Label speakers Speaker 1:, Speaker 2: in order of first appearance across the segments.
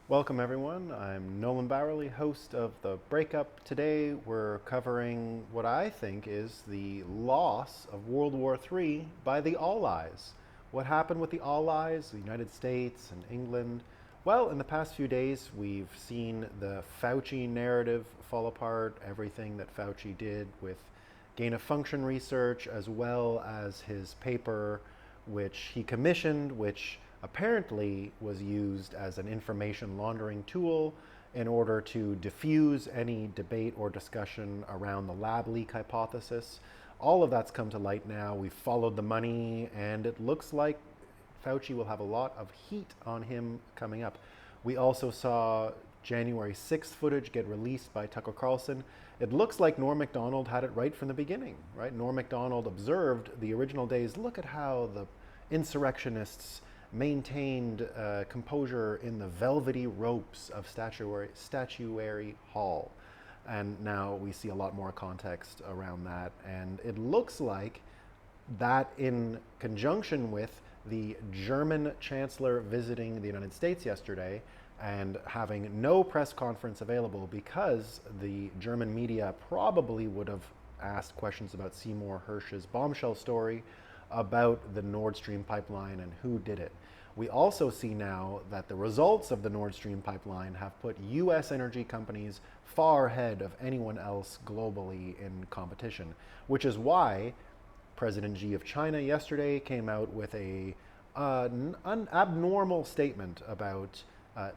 Speaker 1: Welcome everyone, I'm Nolan Bowerly, host of the Breakup. Today we're covering what I think is the loss of World War III by the Allies. What happened with the Allies, the United States and England? Well, in the past few days we've seen the Fauci narrative fall apart, everything that Fauci did with gain of function research, as well as his paper which he commissioned, which apparently was used as an information laundering tool in order to diffuse any debate or discussion around the lab leak hypothesis. All of that's come to light now. We've followed the money, and it looks like Fauci will have a lot of heat on him coming up. We also saw January 6th footage get released by Tucker Carlson. It looks like Norm Macdonald had it right from the beginning, right? Norm Macdonald observed the original days. Look at how the insurrectionists maintained composure in the velvety ropes of Statuary Hall. And now we see a lot more context around that. And it looks like that, in conjunction with the German chancellor visiting the United States yesterday and having no press conference available because the German media probably would have asked questions about Seymour Hersh's bombshell story about the Nord Stream pipeline and who did it. We also see now that the results of the Nord Stream pipeline have put US energy companies far ahead of anyone else globally in competition, which is why President Xi of China yesterday came out with an abnormal statement about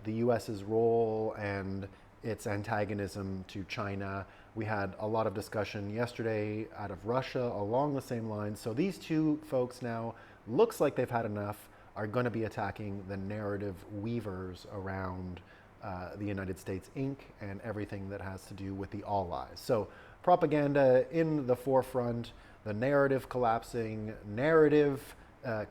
Speaker 1: the US's role and its antagonism to China. We had a lot of discussion yesterday out of Russia along the same lines. So these two folks now looks like they've had enough, are going to be attacking the narrative weavers around the United States Inc. and everything that has to do with the Allies. So propaganda in the forefront, the narrative collapsing, narrative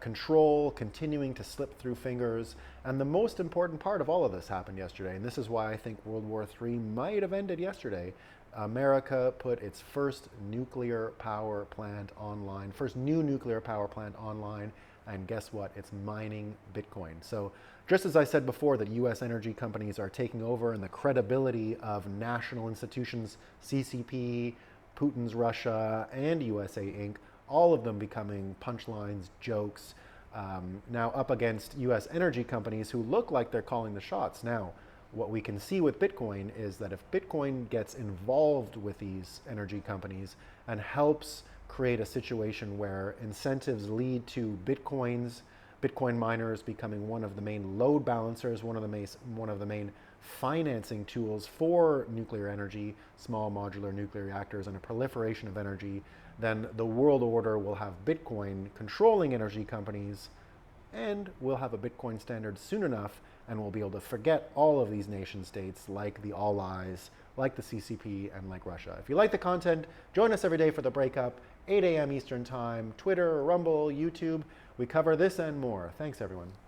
Speaker 1: control continuing to slip through fingers. And the most important part of all of this happened yesterday, and this is why I think World War III might have ended yesterday. America put its first nuclear power plant online, first new nuclear power plant online, and guess what? It's mining Bitcoin. So just as I said before that US energy companies are taking over and the credibility of national institutions, CCP, Putin's Russia, and USA Inc., all of them becoming punchlines, jokes, now up against US energy companies who look like they're calling the shots. Now, what we can see with Bitcoin is that if Bitcoin gets involved with these energy companies and helps create a situation where incentives lead to Bitcoin miners becoming one of the main load balancers, one of the main financing tools for nuclear energy, small modular nuclear reactors, and a proliferation of energy, then the world order will have Bitcoin controlling energy companies, and we'll have a Bitcoin standard soon enough, and we'll be able to forget all of these nation states like the Allies, like the CCP, and like Russia. If you like the content, join us every day for the Breakup, 8 a.m. Eastern Time, Twitter, Rumble, YouTube. We cover this and more. Thanks, everyone.